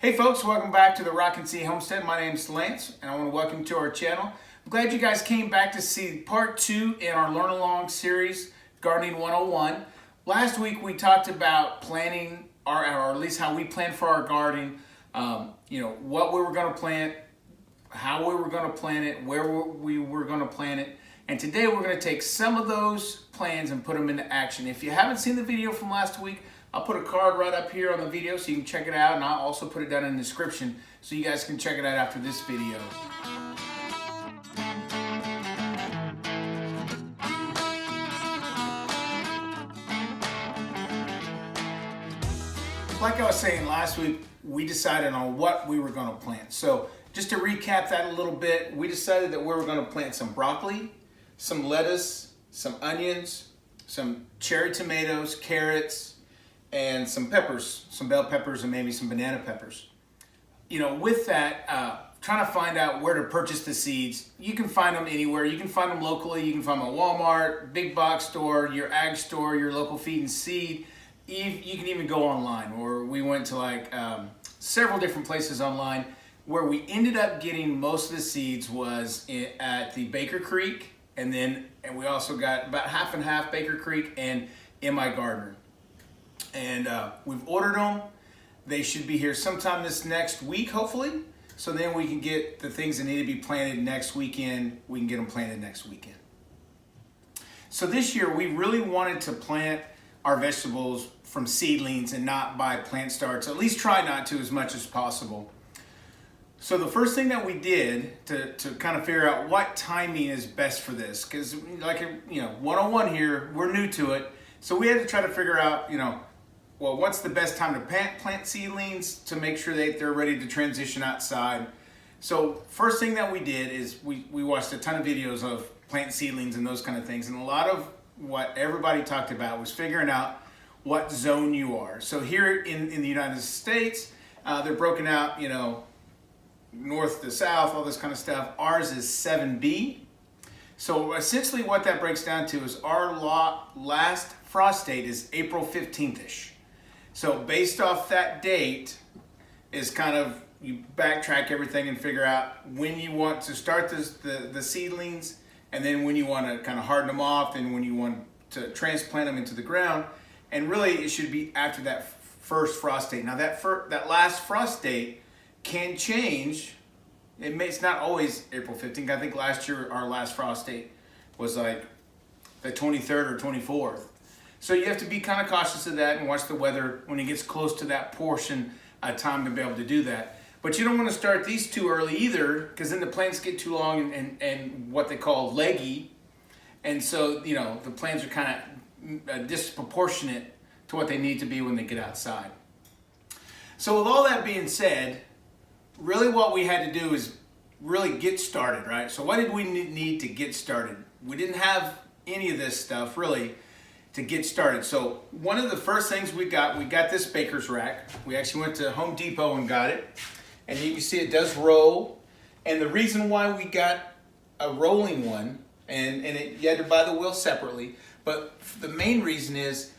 Hey folks, welcome back to the Rockin' Sea Homestead. My name's Lance and I want to welcome you to our channel. I'm glad you guys came back to see part 2 in our Learn Along series, Gardening 101. Last week we talked about planning, or at least how we planned for our garden, what we were going to plant, how we were going to plant it, where we were going to plant it. And today we're going to take some of those plans and put them into action. If you haven't seen the video from last week, I'll put a card right up here on the video so you can check it out, and I'll also put it down in the description so you guys can check it out after this video. Like I was saying last week, we decided on what we were going to plant. So just to recap that a little bit, we decided that we were going to plant some broccoli, some lettuce, some onions, some cherry tomatoes, carrots, and some peppers, some bell peppers and maybe some banana peppers. With that, trying to find out where to purchase the seeds. You can find them anywhere. You can find them locally. You can find them at Walmart, big box store, your ag store, your local feed and seed. You can even go online, or we went to several different places online. Where we ended up getting most of the seeds was at the Baker Creek, and we also got about half and half Baker Creek and in my gardener. And we've ordered them. They should be here sometime this next week, hopefully. So then we can get the things that need to be planted next weekend. We can get them planted next weekend. So this year we really wanted to plant our vegetables from seedlings and not buy plant starts. At least try not to as much as possible. So the first thing that we did to kind of figure out what timing is best for this, because 101 here, we're new to it. So we had to try to figure out, what's the best time to plant seedlings to make sure that they're ready to transition outside. So first thing that we did is we watched a ton of videos of plant seedlings and those kind of things. And a lot of what everybody talked about was figuring out what zone you are. So here in the United States, they're broken out, north to south, all this kind of stuff. Ours is 7B. So essentially what that breaks down to is our last frost date is April 15th-ish. So based off that date is kind of, you backtrack everything and figure out when you want to start the seedlings, and then when you want to kind of harden them off, and when you want to transplant them into the ground. And really it should be after that first frost date. Now that last frost date can change. It's not always April 15th. I think last year our last frost date was like the 23rd or 24th. So you have to be kind of cautious of that and watch the weather when it gets close to that portion of time to be able to do that. But you don't want to start these too early either, because then the plants get too long and what they call leggy. And so, the plants are kind of disproportionate to what they need to be when they get outside. So with all that being said, really what we had to do is really get started, right? So what did we need to get started? We didn't have any of this stuff really to get started. So one of the first things we got this baker's rack. We actually went to Home Depot and got it. And you can see it does roll. And the reason why we got a rolling one, and you had to buy the wheel separately, but the main reason is,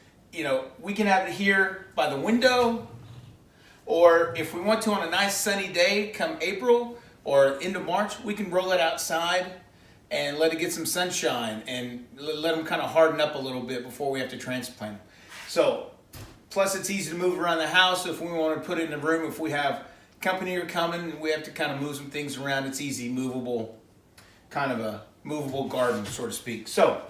we can have it here by the window, or if we want to on a nice sunny day come April or into March, we can roll it outside and let it get some sunshine and let them kind of harden up a little bit before we have to transplant them. So, plus it's easy to move around the house if we want to put it in a room. If we have company are coming, we have to kind of move some things around. It's easy, movable, kind of a movable garden, so to speak. So,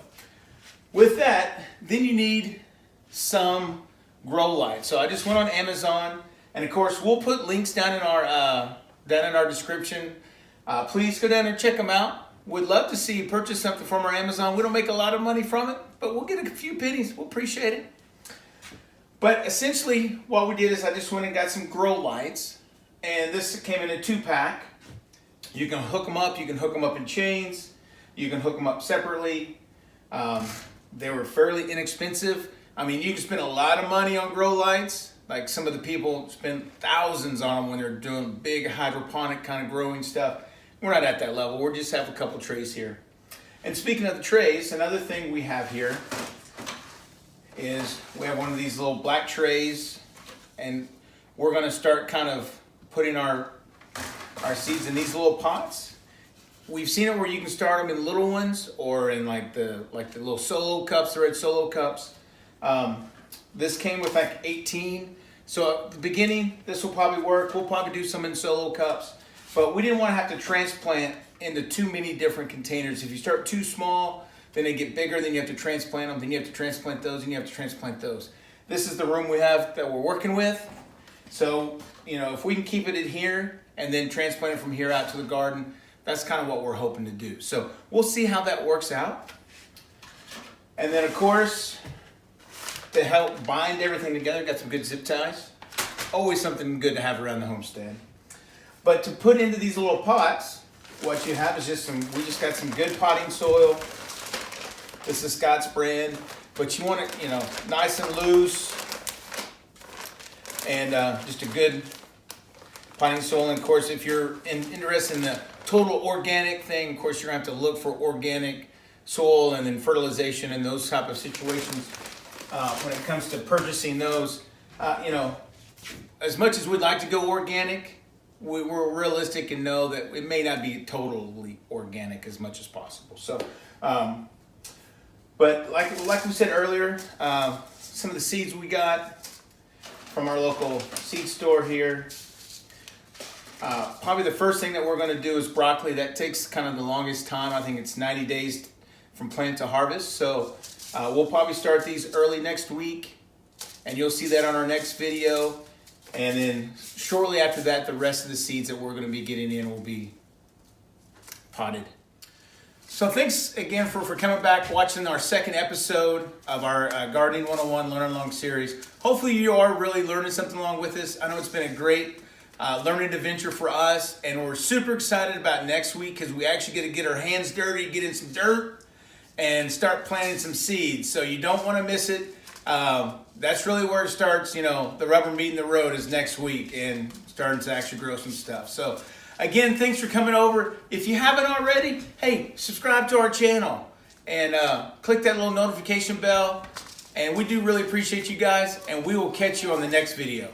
with that, then you need some grow lights. So I just went on Amazon. And of course, we'll put links down in our description. Please go down and check them out. We'd love to see you purchase something from our Amazon. We don't make a lot of money from it, but we'll get a few pennies. We'll appreciate it. But essentially, what we did is I just went and got some grow lights, and this came in a 2-pack. You can hook them up. You can hook them up in chains. You can hook them up separately. They were fairly inexpensive. I mean, you can spend a lot of money on grow lights. Like some of the people spend thousands on them when they're doing big hydroponic kind of growing stuff. We're not at that level. We just have a couple trays here. And speaking of the trays, another thing we have here is we have one of these little black trays, and we're going to start kind of putting our seeds in these little pots. We've seen it where you can start them in little ones or in like the little solo cups, the red solo cups. This came with like 18. So at the beginning, this will probably work. We'll probably do some in solo cups, but we didn't want to have to transplant into too many different containers. If you start too small, then they get bigger, then you have to transplant them, then you have to transplant those, and you have to transplant those. This is the room we have that we're working with. So, you know, if we can keep it in here and then transplant it from here out to the garden, that's kind of what we're hoping to do. So we'll see how that works out. And then of course, to help bind everything together, got some good zip ties. Always something good to have around the homestead. But to put into these little pots, what you have is we just got some good potting soil. This is Scott's brand, but you want it, you know, nice and loose, and just a good potting soil. And of course, if you're interested in the total organic thing, of course, you're gonna have to look for organic soil and then fertilization and those type of situations. When it comes to purchasing those, you know, as much as we'd like to go organic, we're realistic and know that it may not be totally organic as much as possible. So, but like we said earlier, some of the seeds we got from our local seed store here. Probably the first thing that we're going to do is broccoli. That takes kind of the longest time. I think it's 90 days from plant to harvest. So we'll probably start these early next week, and you'll see that on our next video. And then shortly after that, the rest of the seeds that we're going to be getting in will be potted. So thanks again for coming back, watching our second episode of our Gardening 101 Learn Along series. Hopefully you are really learning something along with us. I know it's been a great learning adventure for us, and we're super excited about next week because we actually get to get our hands dirty, get in some dirt, and start planting some seeds. So you don't want to miss it. That's really where it starts. You know, the rubber meeting the road is next week and starting to actually grow some stuff. So again, thanks for coming over. If you haven't already, hey, subscribe to our channel and click that little notification bell. And we do really appreciate you guys, and we will catch you on the next video.